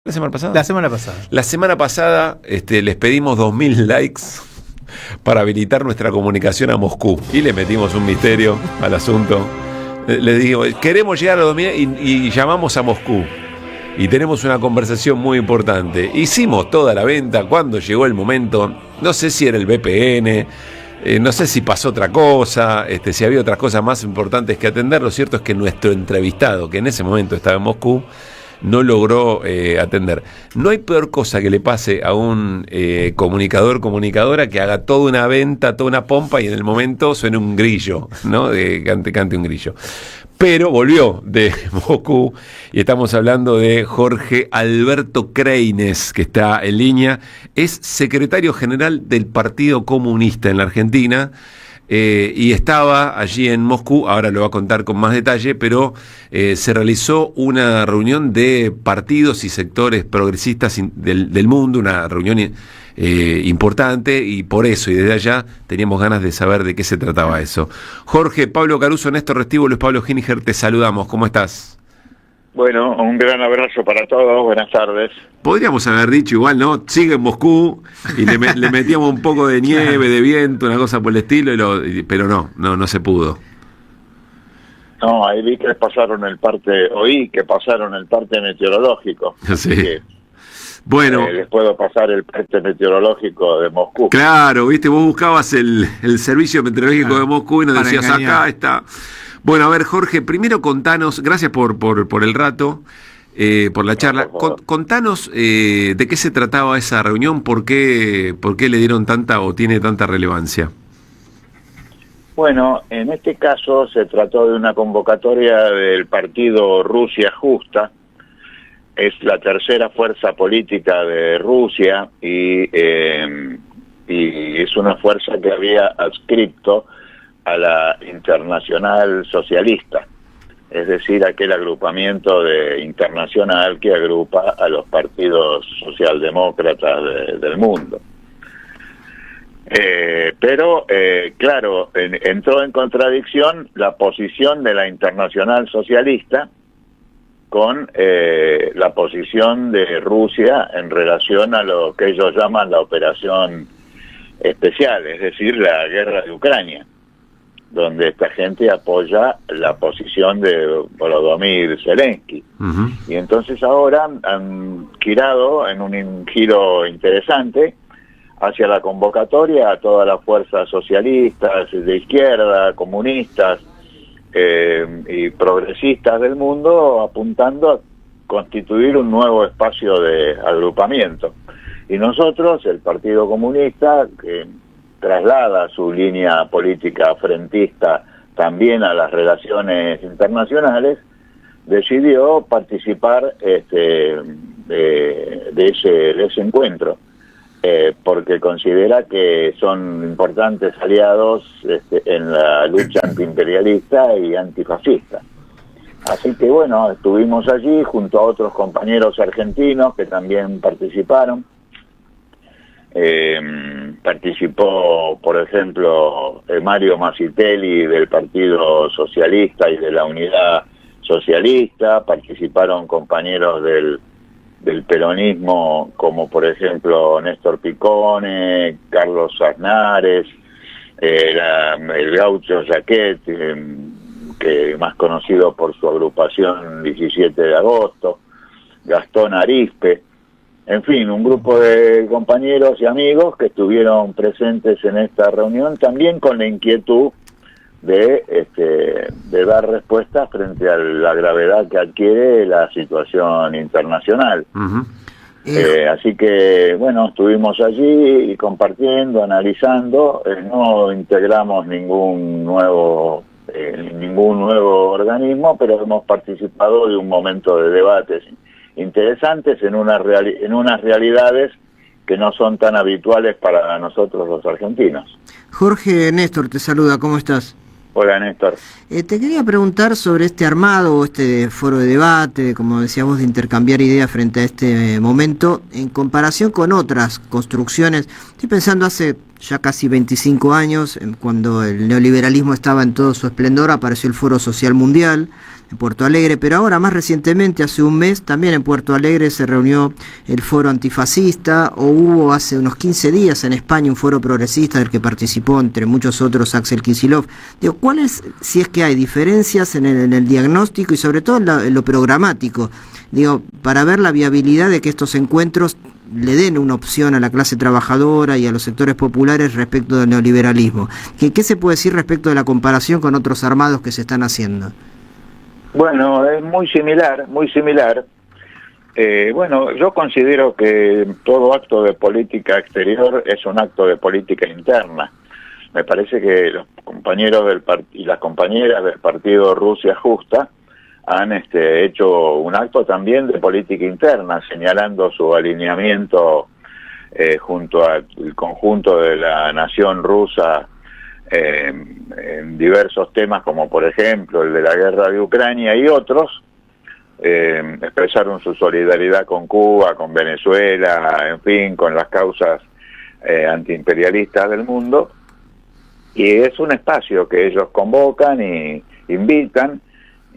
¿La semana pasada? La semana pasada. La semana pasada les pedimos 2000 likes para habilitar nuestra comunicación a Moscú. Y le metimos un misterio al asunto. Le digo, queremos llegar a los 2000 y llamamos a Moscú. Y tenemos una conversación muy importante. Hicimos toda la venta. Cuando llegó el momento, no sé si era el VPN, no sé si pasó otra cosa, si había otras cosas más importantes que atender. Lo cierto es que nuestro entrevistado, que en ese momento estaba en Moscú, no logró atender. No hay peor cosa que le pase a un comunicadora que haga toda una venta, toda una pompa y en el momento suene un grillo, ¿no? Cante un grillo. Pero volvió de Moscú y estamos hablando de Jorge Alberto Kreines, que está en línea. Es secretario general del Partido Comunista en la Argentina. Y estaba allí en Moscú, ahora lo va a contar con más detalle, pero se realizó una reunión de partidos y sectores progresistas del mundo, una reunión importante, y por eso, y desde allá, teníamos ganas de saber de qué se trataba eso. Jorge, Pablo Caruso, Néstor Restivo, Luis Pablo Gininger, te saludamos, ¿cómo estás? Bueno, un gran abrazo para todos, buenas tardes. Podríamos haber dicho igual, ¿no? Sigue en Moscú y le metíamos un poco de nieve, de viento, una cosa por el estilo, pero no se pudo. No, ahí oí que pasaron el parte meteorológico. Sí. Que, bueno. Les puedo pasar el parte meteorológico de Moscú. Claro, viste, vos buscabas el servicio meteorológico de Moscú y nos decías, engañar. Acá está. Bueno, a ver, Jorge, primero contanos, gracias por el rato, por la charla. Contanos de qué se trataba esa reunión, por qué le dieron tanta o tiene tanta relevancia. Bueno, en este caso se trató de una convocatoria del partido Rusia Justa. Es la tercera fuerza política de Rusia y es una fuerza que había adscrito a la Internacional Socialista, es decir, aquel agrupamiento internacional que agrupa a los partidos socialdemócratas del mundo. Pero, claro, entró en contradicción la posición de la Internacional Socialista con la posición de Rusia en relación a lo que ellos llaman la operación especial, es decir, la guerra de Ucrania, donde esta gente apoya la posición de Volodymyr Zelensky. Uh-huh. Y entonces ahora han girado en un giro interesante hacia la convocatoria a todas las fuerzas socialistas, de izquierda, comunistas y progresistas del mundo, apuntando a constituir un nuevo espacio de agrupamiento. Y nosotros, el Partido Comunista, que traslada su línea política frentista también a las relaciones internacionales, decidió participar de ese encuentro, porque considera que son importantes aliados en la lucha antiimperialista y antifascista. Así que bueno, estuvimos allí junto a otros compañeros argentinos que también participaron. Participó, por ejemplo, Mario Masitelli del Partido Socialista y de la Unidad Socialista, participaron compañeros del peronismo como por ejemplo Néstor Picone, Carlos Aznares, el gaucho Jaquet, que más conocido por su agrupación 17 de agosto, Gastón Arispe. En fin, un grupo de compañeros y amigos que estuvieron presentes en esta reunión, también con la inquietud de dar respuesta frente a la gravedad que adquiere la situación internacional. Uh-huh. Así que, bueno, estuvimos allí compartiendo, analizando, no integramos ningún nuevo organismo, pero hemos participado de un momento de debates interesantes en unas realidades que no son tan habituales para nosotros los argentinos. Jorge, Néstor te saluda, ¿cómo estás? Hola, Néstor. Te quería preguntar sobre este armado, este foro de debate, como decíamos, de intercambiar ideas frente a este momento, en comparación con otras construcciones. Estoy pensando hace ya casi 25 años, cuando el neoliberalismo estaba en todo su esplendor, apareció el Foro Social Mundial, en Puerto Alegre, pero ahora más recientemente, hace un mes, también en Puerto Alegre se reunió el foro antifascista, o hubo hace unos 15 días en España un foro progresista del que participó, entre muchos otros, Axel Kicillof. Digo, ¿cuáles, si es que hay diferencias en el diagnóstico y sobre todo en lo programático? Digo, para ver la viabilidad de que estos encuentros le den una opción a la clase trabajadora y a los sectores populares respecto del neoliberalismo. ¿Qué se puede decir respecto de la comparación con otros armados que se están haciendo? Bueno, es muy similar, muy similar. Bueno, yo considero que todo acto de política exterior es un acto de política interna. Me parece que los compañeros y las compañeras del partido Rusia Justa han hecho un acto también de política interna, señalando su alineamiento junto al conjunto de la nación rusa en diversos temas, como por ejemplo el de la guerra de Ucrania y otros. Expresaron su solidaridad con Cuba, con Venezuela, en fin, con las causas antiimperialistas del mundo. Y es un espacio que ellos convocan y invitan,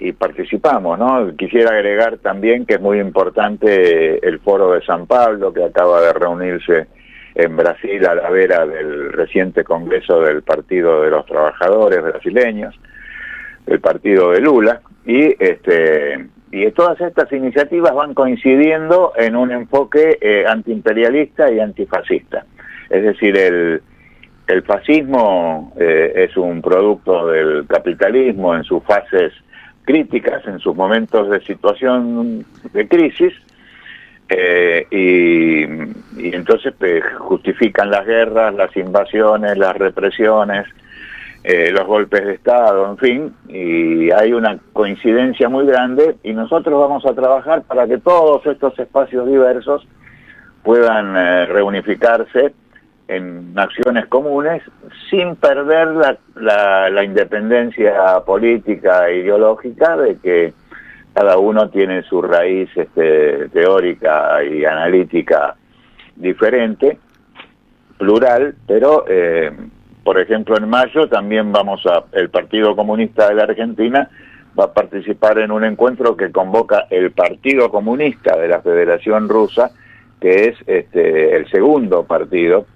y participamos, ¿no? Quisiera agregar también que es muy importante el Foro de San Pablo, que acaba de reunirse en Brasil a la vera del reciente congreso del Partido de los Trabajadores brasileños, del partido de Lula, y todas estas iniciativas van coincidiendo en un enfoque antiimperialista y antifascista. Es decir, el fascismo es un producto del capitalismo en sus fases críticas, en sus momentos de situación de crisis, y entonces justifican las guerras, las invasiones, las represiones, los golpes de Estado, en fin, y hay una coincidencia muy grande, y nosotros vamos a trabajar para que todos estos espacios diversos puedan reunificarse en acciones comunes sin perder la independencia política e ideológica de que cada uno tiene su raíz teórica y analítica diferente, plural, pero por ejemplo en mayo también el Partido Comunista de la Argentina va a participar en un encuentro que convoca el Partido Comunista de la Federación Rusa, que es el segundo partido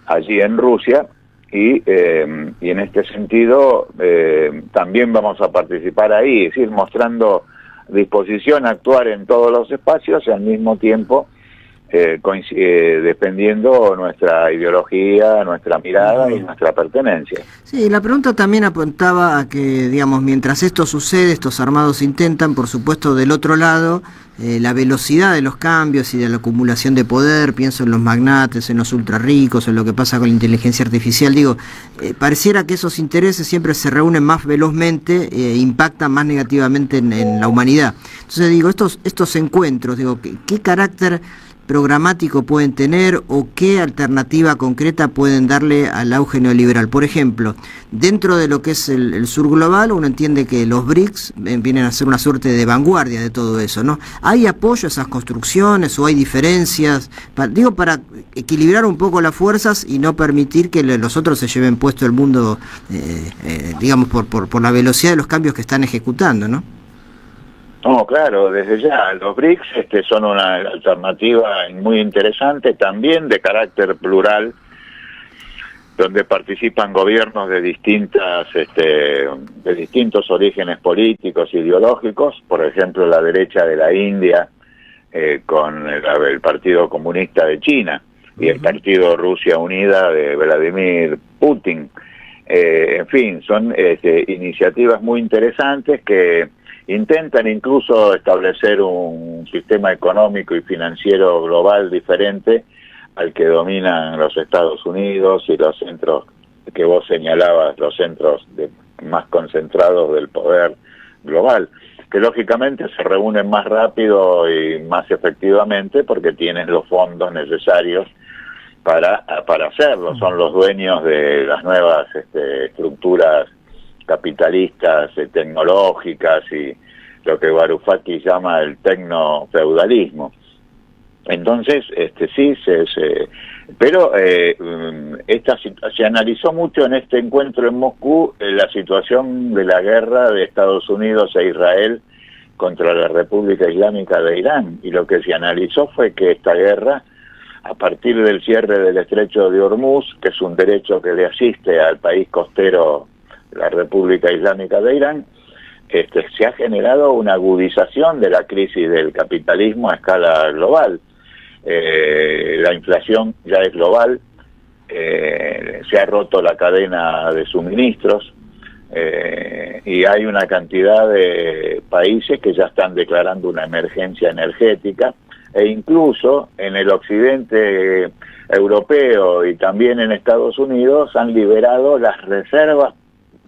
allí en Rusia, y en este sentido también vamos a participar ahí, es decir, mostrando disposición a actuar en todos los espacios y al mismo tiempo defendiendo nuestra ideología, nuestra mirada y nuestra pertenencia. Sí, la pregunta también apuntaba a que, digamos, mientras esto sucede, estos armados intentan, por supuesto, del otro lado, la velocidad de los cambios y de la acumulación de poder, pienso en los magnates, en los ultra ricos, en lo que pasa con la inteligencia artificial, digo, pareciera que esos intereses siempre se reúnen más velozmente e impactan más negativamente en la humanidad. Entonces digo, estos encuentros, digo, ¿qué carácter programático pueden tener o qué alternativa concreta pueden darle al auge neoliberal? Por ejemplo, dentro de lo que es el sur global, uno entiende que los BRICS vienen a ser una suerte de vanguardia de todo eso, ¿no? ¿Hay apoyo a esas construcciones o hay diferencias? Digo, para equilibrar un poco las fuerzas y no permitir que los otros se lleven puesto el mundo, digamos, por la velocidad de los cambios que están ejecutando, ¿no? No, claro, desde ya. Los BRICS son una alternativa muy interesante, también de carácter plural, donde participan gobiernos de distintos orígenes políticos, ideológicos, por ejemplo la derecha de la India con el Partido Comunista de China y el Partido Rusia Unida de Vladimir Putin. En fin, son iniciativas muy interesantes que intentan incluso establecer un sistema económico y financiero global diferente al que dominan los Estados Unidos y los centros que vos señalabas, los centros más concentrados del poder global, que lógicamente se reúnen más rápido y más efectivamente porque tienen los fondos necesarios para hacerlo. Son los dueños de las nuevas estructuras capitalistas, tecnológicas y lo que Varoufakis llama el tecnofeudalismo. Entonces, sí, Pero se analizó mucho en este encuentro en Moscú la situación de la guerra de Estados Unidos e Israel contra la República Islámica de Irán, y lo que se analizó fue que esta guerra, a partir del cierre del estrecho de Hormuz, que es un derecho que le asiste al país costero, la República Islámica de Irán, se ha generado una agudización de la crisis del capitalismo a escala global. La inflación ya es global, se ha roto la cadena de suministros, y hay una cantidad de países que ya están declarando una emergencia energética, e incluso en el occidente europeo y también en Estados Unidos han liberado las reservas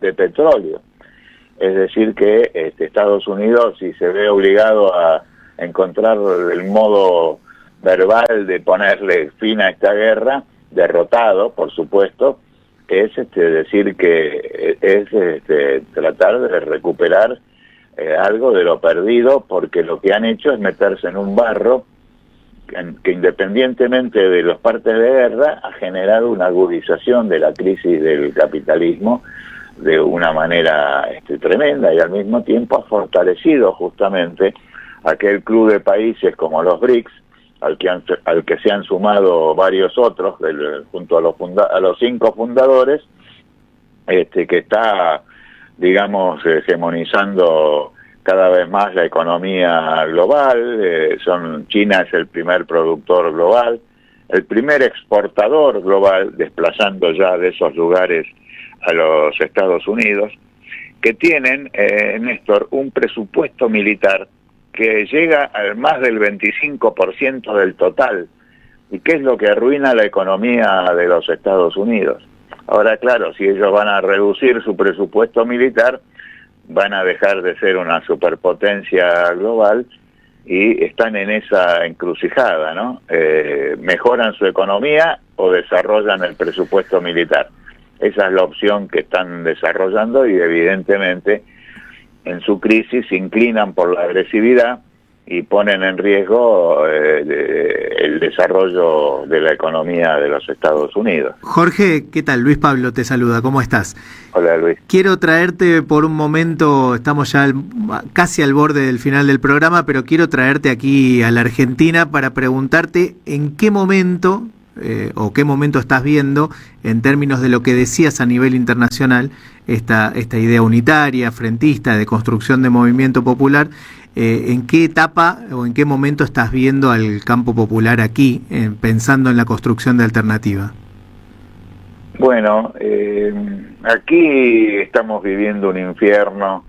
de petróleo. Es decir que Estados Unidos, si se ve obligado a encontrar el modo verbal de ponerle fin a esta guerra, derrotado, por supuesto, es decir que es tratar de recuperar algo de lo perdido, porque lo que han hecho es meterse en un barro que independientemente de las partes de guerra ha generado una agudización de la crisis del capitalismo de una manera tremenda, y al mismo tiempo ha fortalecido justamente aquel club de países como los BRICS, al que se han sumado varios otros, junto a los 5 fundadores, que está, digamos, hegemonizando cada vez más la economía global. China es el primer productor global, el primer exportador global, desplazando ya de esos lugares a los Estados Unidos, que tienen, Néstor, un presupuesto militar que llega al más del 25% del total, y que es lo que arruina la economía de los Estados Unidos. Ahora, claro, si ellos van a reducir su presupuesto militar, van a dejar de ser una superpotencia global, y están en esa encrucijada, ¿no? ¿Mejoran su economía o desarrollan el presupuesto militar? Esa es la opción que están desarrollando, y evidentemente en su crisis se inclinan por la agresividad y ponen en riesgo el desarrollo de la economía de los Estados Unidos. Jorge, ¿qué tal? Luis Pablo te saluda, ¿cómo estás? Hola, Luis. Quiero traerte por un momento, estamos ya casi al borde del final del programa, pero quiero traerte aquí a la Argentina para preguntarte en qué momento o qué momento estás viendo en términos de lo que decías a nivel internacional, esta idea unitaria, frentista, de construcción de movimiento popular. ¿En qué etapa o en qué momento estás viendo al campo popular aquí, pensando en la construcción de alternativa? Bueno, aquí estamos viviendo un infierno,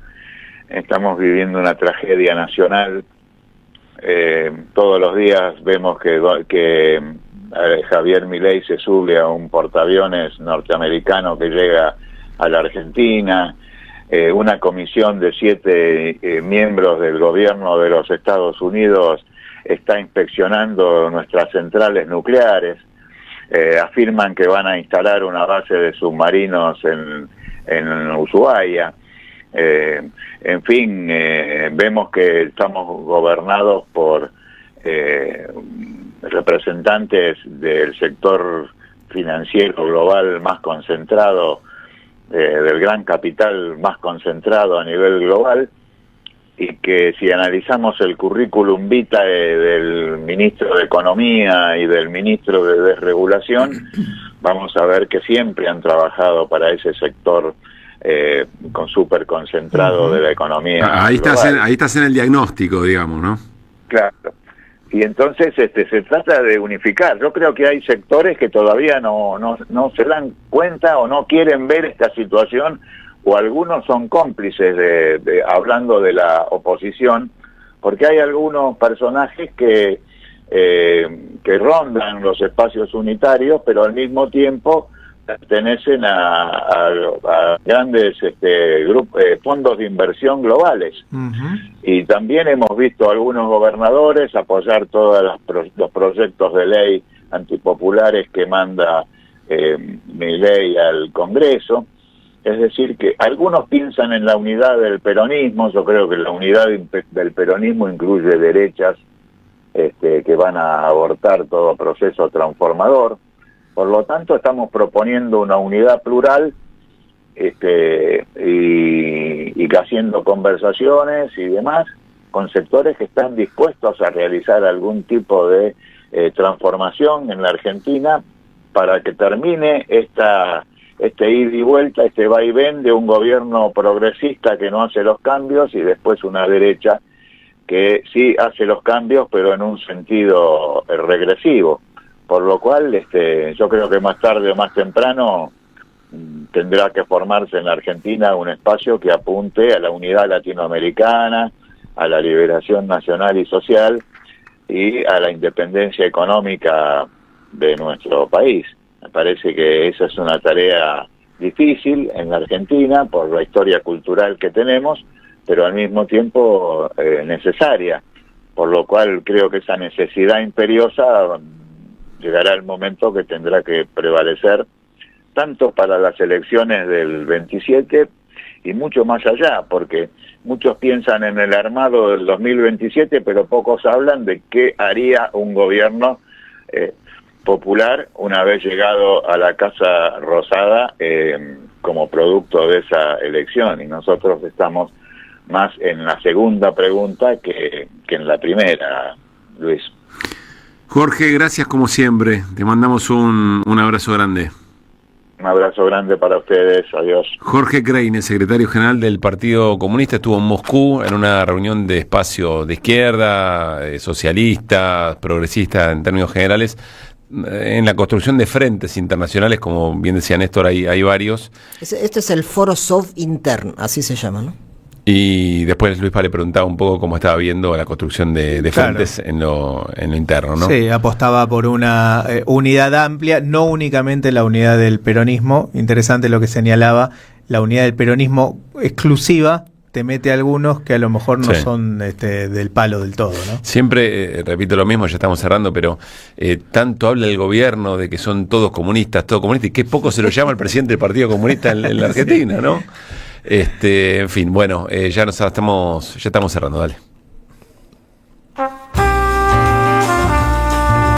estamos viviendo una tragedia nacional. Todos los días vemos que Javier Milei se sube a un portaaviones norteamericano que llega a la Argentina. Una comisión de 7 miembros del gobierno de los Estados Unidos está inspeccionando nuestras centrales nucleares. Afirman que van a instalar una base de submarinos en Ushuaia. En fin, vemos que estamos gobernados por representantes del sector financiero global más concentrado, del gran capital más concentrado a nivel global, y que si analizamos el currículum vitae del ministro de Economía y del ministro de Desregulación, vamos a ver que siempre han trabajado para ese sector súper concentrado de la economía. Ahí estás en el diagnóstico, digamos, ¿no? Claro. Y entonces se trata de unificar. Yo creo que hay sectores que todavía no se dan cuenta o no quieren ver esta situación, o algunos son cómplices hablando de la oposición, porque hay algunos personajes que rondan los espacios unitarios, pero al mismo tiempo pertenecen a grandes grupos, fondos de inversión globales. Y también hemos visto a algunos gobernadores apoyar todos los proyectos de ley antipopulares que manda Milei al Congreso. Es decir, que algunos piensan en la unidad del peronismo. Yo creo que la unidad del peronismo incluye derechas que van a abortar todo proceso transformador. Por lo tanto, estamos proponiendo una unidad plural y haciendo conversaciones y demás con sectores que están dispuestos a realizar algún tipo de transformación en la Argentina para que termine este ida y vuelta, este vaivén de un gobierno progresista que no hace los cambios y después una derecha que sí hace los cambios, pero en un sentido regresivo. Por lo cual, yo creo que más tarde o más temprano tendrá que formarse en la Argentina un espacio que apunte a la unidad latinoamericana, a la liberación nacional y social y a la independencia económica de nuestro país. Me parece que esa es una tarea difícil en la Argentina por la historia cultural que tenemos, pero al mismo tiempo necesaria, por lo cual creo que esa necesidad imperiosa llegará el momento que tendrá que prevalecer tanto para las elecciones del 27 y mucho más allá, porque muchos piensan en el armado del 2027, pero pocos hablan de qué haría un gobierno popular una vez llegado a la Casa Rosada como producto de esa elección, y nosotros estamos más en la segunda pregunta que en la primera, Luis. Jorge, gracias como siempre. Te mandamos un abrazo grande. Un abrazo grande para ustedes. Adiós. Jorge Kreiner, secretario general del Partido Comunista, estuvo en Moscú en una reunión de espacio de izquierda, socialista, progresista en términos generales, en la construcción de frentes internacionales, como bien decía Néstor, hay varios. Este es el Foro Sovintern, así se llama, ¿no? Y después Luispa le preguntaba un poco cómo estaba viendo la construcción de frentes en lo interno, ¿no? Sí, apostaba por una unidad amplia, no únicamente la unidad del peronismo. Interesante lo que señalaba, la unidad del peronismo exclusiva te mete a algunos que a lo mejor no son del palo del todo, ¿no? Siempre, repito lo mismo, ya estamos cerrando, pero tanto habla el gobierno de que son todos comunistas, y qué poco se lo llama el presidente del Partido Comunista en la Argentina, ¿no? En fin, bueno, ya estamos cerrando, dale.